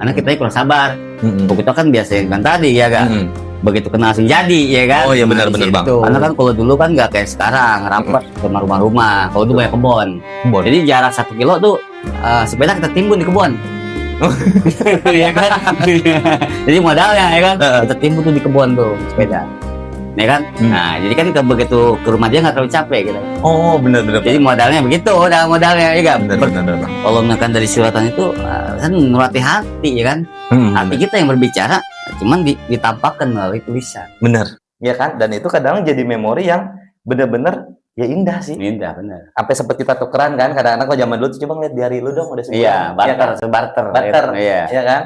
karena kita kurang sabar. Begitu kan biasanya kan tadi ya kan, begitu kenal langsung jadi ya kan. Oh iya benar-benar bang. Karena kan kalau dulu kan nggak kayak sekarang rapat sama rumah-rumah. Kalau dulu banyak kebun. Jadi jarak 1 kilo tuh sepeda kita timbun di kebun. Ya kan. Jadi modalnya ya kan, kita timbun tuh di kebun tuh sepeda. Ya kan. Nah jadi kan begitu ke rumah dia nggak terlalu capek gitu. Oh benar-benar. Jadi modalnya begitu, modalnya ya kan. Benar-benar. Kalau misalkan dari suratan itu kan melatih hati ya kan. Hati kita yang berbicara, cuman ditampakkan melalui tulisan. Benar. Ya kan. Dan itu kadang jadi memori yang benar-benar ya indah sih. Indah benar. Sampai sempat kita tukeran kan. Kadang-kadang kalau zaman dulu coba ngeliat diary lu dong udah sebulan. Iya, barter, ya kan? barter. Iya. Ya kan.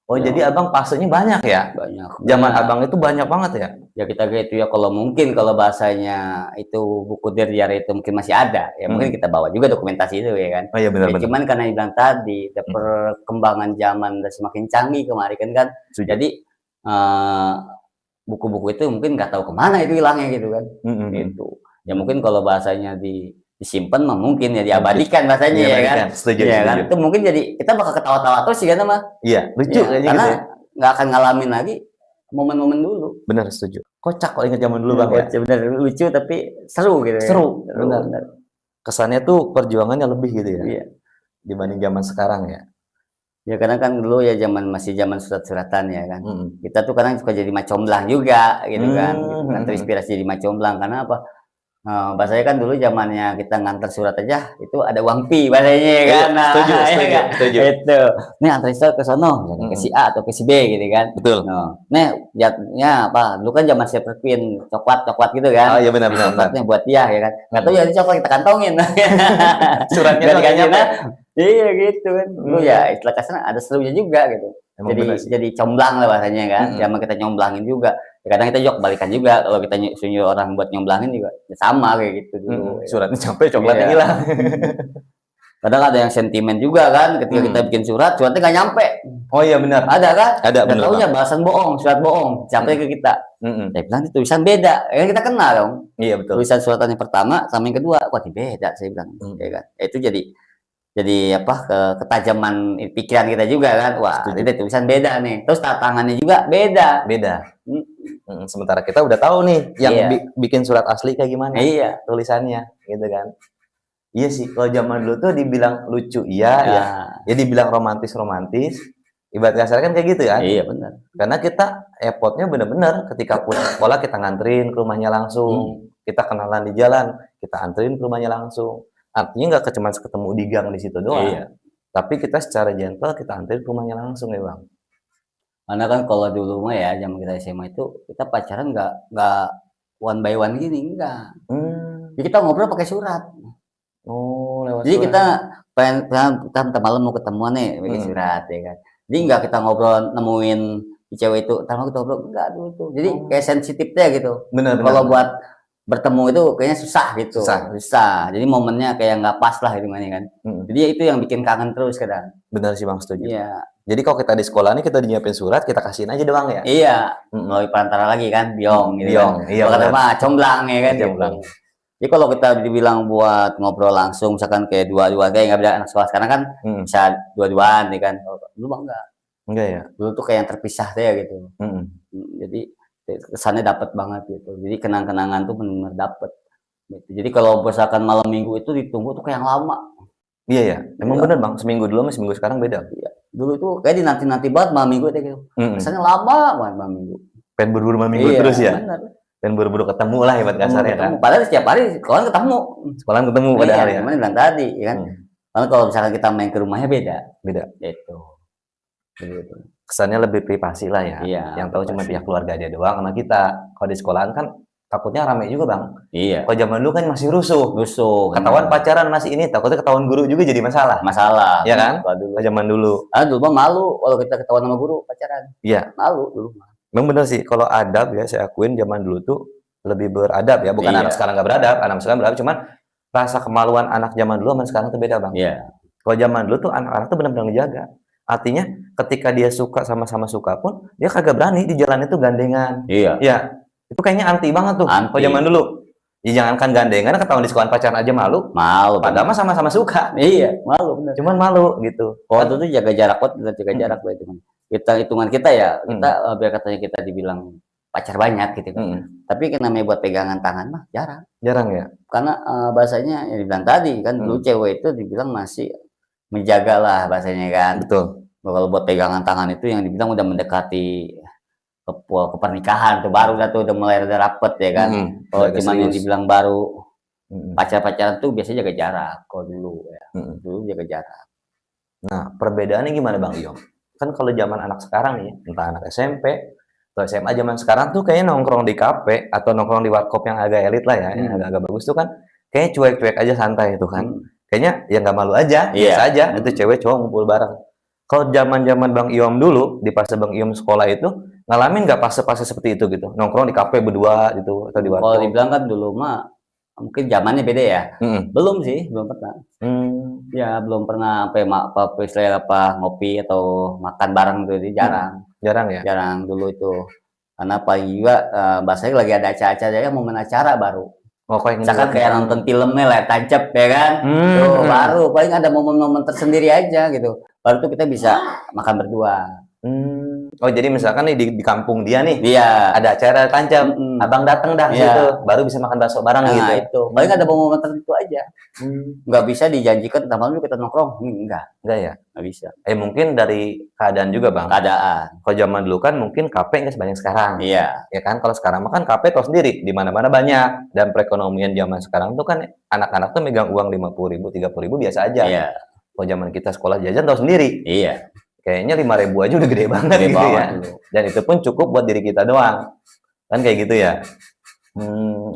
Oh jadi abang fasenya banyak ya? Banyak. Zaman abang itu banyak banget ya? Ya kita gitu ya, kalau mungkin kalau bahasanya itu buku diary itu mungkin masih ada ya, mungkin kita bawa juga dokumentasi itu ya kan. Oh iya benar-benar. Cuman karena bilang tadi perkembangan zaman udah semakin canggih kemarin kan, jadi buku-buku itu mungkin nggak tahu kemana itu hilangnya gitu kan. Itu ya mungkin kalau bahasanya disimpan mah mungkin ya diabadikan bahasanya ya kan. Setuju, ya setuju. kan, itu mungkin jadi kita bakal ketawa-tawa terus sih kan mah. Iya lucu ya, karena nggak akan ngalamin lagi momen-momen dulu. Benar, setuju. Kocak kalau ingat zaman dulu bang ya. Benar, lucu tapi seru gitu. Seru. Ya. Benar. Kesannya tuh perjuangannya lebih gitu ya. Iya. Dibanding zaman sekarang ya. Ya karena kan dulu ya masih zaman surat-suratan ya kan. Kita tuh kadang suka jadi macomblang juga gitu kan. Gitu kan terinspirasi jadi macomblang karena apa? Bahasanya kan dulu zamannya kita ngantar surat aja itu ada uang pi bahasanya ya kan. Nah, setuju. Itu. Nih antar surat ke sono, ke si A atau ke si B gitu kan. Betul. Nih jatnya apa? Dulu kan zaman Silverpin, coklat gitu kan. Oh iya benar. Coklatnya buat dia ya kan. Enggak tahu jadi coklat kita kantongin. Suratnya nyampe. Iya gitu kan. Dulu ya istilah kasarnya ada serunya juga gitu. Jadi comblang lah bahasanya kan. Zaman kita nyomblangin juga. Kadang kita balikan juga kalau kita nyuruh orang buat nyomblangin juga ya sama kayak gitu dulu. Suratnya sampai coklatnya hilang. Kadang ada yang sentimen juga kan ketika kita bikin suratnya nggak nyampe. Oh iya benar. Ada kan? Ada benar. Tahunya bahasan bohong, surat bohong sampai ke kita. Saya bilang tulisan beda, ya kita kenal dong. Iya betul. Tulisan suratan yang pertama sama yang kedua, kok beda saya bilang. Ya kan? Itu jadi apa ketajaman pikiran kita juga kan. Wah, ini tulisan beda nih. Terus tangannya juga beda. Sementara kita udah tahu nih yang bikin surat asli kayak gimana. Iya, tulisannya gitu kan. Iya sih, kalau zaman dulu tuh dibilang lucu ya dibilang romantis. Ibarat kasar kan kayak gitu kan. Iya benar. Karena kita effort-nya bener-bener ketika pulang sekolah kita nganterin ke rumahnya langsung. Kita kenalan di jalan, kita anterin ke rumahnya langsung. Artinya nggak cuma ketemu di gang di situ doang. Iya. Tapi kita secara gentle kita anterin ke rumahnya langsung ya bang. Karena kan kalau dulu mah ya zaman kita SMA itu kita pacaran nggak one by one gini enggak. Jadi kita ngobrol pakai surat. Oh, lewat jadi surat. kita kita malam mau ketemuan nih pakai surat ya kan. Jadi nggak kita ngobrol nemuin cewek itu, kita ngobrol enggak dulu tuh. Jadi kayak sensitifnya gitu. Benar. Kalau buat bertemu itu kayaknya susah gitu. Susah. Jadi momennya kayak nggak pas lah gitu kan. Jadi itu yang bikin kangen terus kadang. Benar sih bang, setuju. Iya. Jadi kalau kita di sekolah nih kita nyiapin surat, kita kasihin aja doang ya. Iya. Melalui perantara lagi kan, biong gitu. Iya. Kata mah comblang ya kan. Comblang. Jadi kalau kita dibilang buat ngobrol langsung, misalkan kayak dua-dua kayak nggak beda anak sekolah sekarang kan bisa dua-duaan ya kan. Dulu mah enggak ya. Dulu tuh kayak yang terpisah deh gitu. Jadi kesannya dapat banget gitu. Jadi kenang-kenangan tuh benar-benar dapat. Gitu. Jadi kalau misalkan malam minggu itu ditunggu tuh kayak yang lama. Iya ya. Emang bener bang. Seminggu dulu sama seminggu sekarang beda. Iya. Dulu tuh kayak dinanti-nanti banget malam minggu itu gitu. Kesannya lama banget malam minggu. Pengen buru-buru malam minggu terus ya. Bener. Dan buru-buru ketemu lah hebat kasarnya kan. Padahal setiap hari sekolah ketemu pada hari ya. Cuman bilang tadi ya kan. Karena kalau misalkan kita main ke rumahnya beda. Itu. Gitu. Kesannya lebih privasi lah ya. Iya, yang tahu cuma pihak keluarga dia doang sama kita. Kalau di sekolahan kan takutnya rame juga bang. Iya. Kalau zaman dulu kan masih rusuh. Ketahuan pacaran masih ini, takutnya ketahuan guru juga jadi masalah. Ya kan? Kalau zaman dulu. Dulu mah malu kalau kita ketahuan sama guru pacaran. Iya. Malu dulu mah. Memang bener sih. Kalau adab ya saya akuin zaman dulu tuh lebih beradab ya. Bukan anak sekarang nggak beradab, anak sekarang beradab. Cuman rasa kemaluan anak zaman dulu sama sekarang tuh beda bang. Iya. Kalau zaman dulu tuh anak-anak tuh benar-benar ngejaga. Artinya ketika dia suka sama-sama suka pun dia kagak berani di jalan itu gandengan. Iya. Ya. Itu kayaknya anti banget tuh kalau zaman dulu. Ya jangankan gandengan, ketahuan diskonan pacaran aja malu. Malu. Padahal mah sama-sama suka. Iya, malu bener. Cuman malu gitu. Waktu itu jaga jarak banget, bener jaga jarak itu. Kita hitungan kita ya, kita biar katanya kita dibilang pacar banyak gitu kan. Tapi kan namanya buat pegangan tangan mah jarang. Jarang ya? Karena bahasanya yang dibilang tadi kan dulu cewek itu dibilang masih menjaga lah bahasanya kan. Betul. Kalau buat pegangan tangan itu yang dibilang udah mendekati ke pernikahan tuh baru dah tuh udah mulai rada rapet ya kan. Kalau cuma yang dibilang baru pacar-pacaran tuh biasanya jaga jarak kalau dulu ya. Dulu jaga jarak. Nah, perbedaannya gimana Bang Iyom? Kan kalau zaman anak sekarang nih, entah anak SMP atau SMA zaman sekarang tuh kayaknya nongkrong di kafe atau nongkrong di warkop yang agak elit lah ya, yang agak-agak bagus tuh kan kayaknya cuek-cuek aja santai itu kan. Kayaknya ya nggak malu aja, biasa aja. Itu cewek cowok ngumpul bareng. Kalau zaman-zaman Bang Iyom dulu, di fase Bang Iyom sekolah itu, ngalamin nggak fase-fase seperti itu gitu? Nongkrong di kafe berdua gitu, atau di warkop? Kalau dibilang kan dulu mah, mungkin zamannya beda ya. Belum sih, belum pernah. Ya, belum pernah apa ngopi atau makan bareng tuh, jarang. Jarang ya? Jarang dulu itu. Karena paling juga, bahasanya lagi ada acara-acara, momen acara baru. Misalkan kayak nonton filmnya layar tancap ya kan, tuh baru paling ada momen-momen tersendiri aja gitu. Baru tuh kita bisa makan berdua. Oh jadi misalkan nih di kampung dia nih, ada acara tancap, abang datang dah situ, baru bisa makan bakso bareng gitu. Itu paling ada momen tertentu aja. Nggak bisa dijanjikan malam kita nongkrong, enggak ya, nggak bisa. Mungkin dari keadaan juga Bang. Keadaan. Kalau zaman dulu kan mungkin kafe nggak sebanyak sekarang. Iya. Ya kan, kalau sekarang makan kafe tau sendiri, di mana-mana banyak. Dan perekonomian zaman sekarang tuh kan anak-anak tuh megang uang 50.000, 30.000 biasa aja. Iya. Kalau zaman kita sekolah jajan tau sendiri. Iya. Kayaknya 5.000 aja udah gede banget gitu ya. Dan itu pun cukup buat diri kita doang. Kan kayak gitu ya.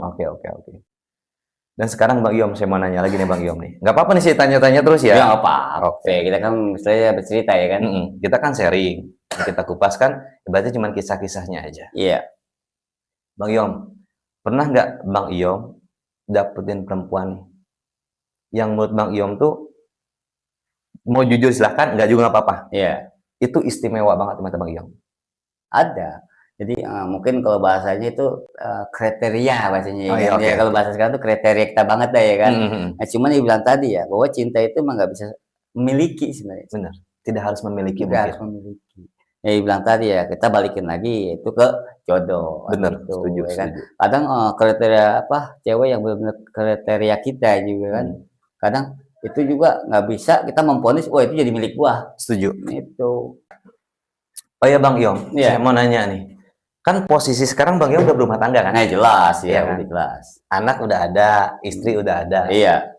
Oke. Dan sekarang Bang Iyom, saya mau nanya lagi nih Bang Iyom nih. Nggak apa-apa nih saya tanya-tanya terus ya? Ya nggak apa-apa. Oke, kita kan misalnya bercerita ya kan? Kita kan sharing. Kita kupas kan, berarti cuma kisah-kisahnya aja. Iya. Bang Iyom, pernah nggak Bang Iyom dapetin perempuan nih? Yang menurut Bang Iyom tuh, mau jujur silahkan, nggak juga nggak apa-apa. Iya. Itu istimewa banget di mata Bang Iyom. Ada. Jadi mungkin kalau bahasanya itu kriteria bahasanya ya. Kalau bahasa sekarang itu kriteria kita banget dah ya kan. Nah, cuman dibilang tadi ya bahwa cinta itu emang nggak bisa memiliki sebenarnya. Benar. Tidak harus memiliki. Tidak harus memiliki. Ya dibilang tadi ya kita balikin lagi itu ke jodoh. Benar. Gitu, setuju. Ya kan. Kadang kriteria cewek yang benar-benar kriteria kita juga kan. Kadang itu juga nggak bisa kita memvonis, wah itu jadi milik gua. Setuju. Itu. Oh ya Bang Iyom, saya mau nanya nih. Kan posisi sekarang Bang Iyom udah berumah tangga kan? Jelas ya, kan? udah jelas. Anak udah ada, istri udah ada. Iya.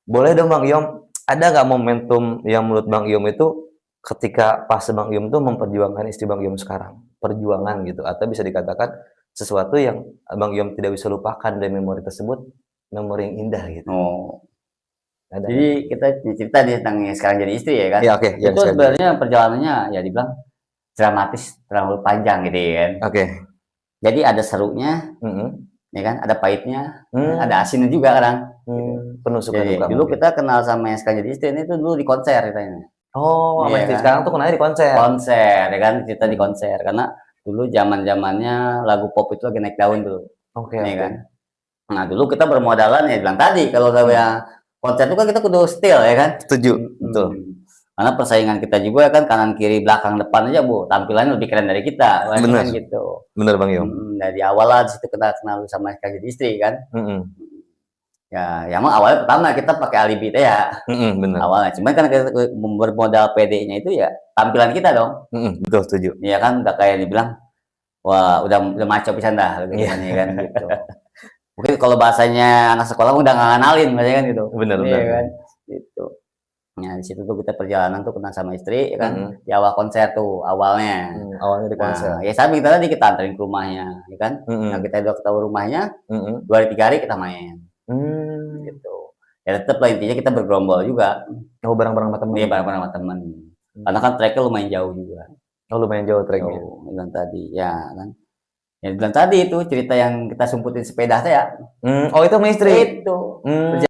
Boleh dong Bang Iyom, ada nggak momentum yang menurut Bang Iyom itu ketika pas Bang Iyom tuh memperjuangkan istri Bang Iyom sekarang? Perjuangan gitu, atau bisa dikatakan sesuatu yang Bang Iyom tidak bisa lupakan dari memori tersebut, memori yang indah gitu. Ada. Jadi kita cerita nih tentang yang sekarang jadi istri ya kan? Iya, oke. Itu sebenarnya perjalanannya ya dibilang dramatis, terlalu panjang gitu ya kan. Jadi ada serunya, ya kan, ada pahitnya, ada asinnya juga kadang. Penuh suka duka. Dulu kita kenal sama yang sekarang jadi istri ini tuh dulu di konser katanya. Oh, sama istri sekarang tuh kenalnya di konser. Konser, ya kan, kita di konser karena dulu zaman-zamannya lagu pop itu lagi naik daun tuh. Ya kan. Nah dulu kita bermodalan ya bilang tadi kalau yang konser itu kan kita kudu still ya kan. Setuju, betul. Karena persaingan kita juga kan kanan kiri belakang depan aja tampilannya lebih keren dari kita. Bener. Kan gitu. Bener Bang Iyom. Dari awal lah disitu kita kenal sama jadi istri kan. Ya emang awalnya pertama kita pakai alibi ya. Bener. Awalnya, cuman kan kita bermodal PD-nya itu ya tampilan kita dong. Betul, setuju. Iya kan udah kayak dibilang, wah udah maco pisan dah gitu kan gitu. Mungkin kalau bahasanya anak sekolah udah nggak ngenalin kan gitu. Bener. Kan gitu. Nah di situ tuh kita perjalanan tuh kenal sama istri ya kan di awal konser tuh awalnya. Awalnya di konser. Ya sampai kita tadi kita anterin ke rumahnya, ya kan. Nah kita udah ketemu rumahnya, 2 hari 3 hari kita main. Gitu. Ya tetap lah intinya kita bergerombol juga. Oh bareng-bareng sama temen? Iya bareng-bareng sama temen. Karena kan tracknya lumayan jauh juga. Oh lumayan jauh tracknya. Bilang tadi, ya kan. Ya bilang tadi itu cerita yang kita sumputin sepeda saya. Oh itu sama istri? Itu.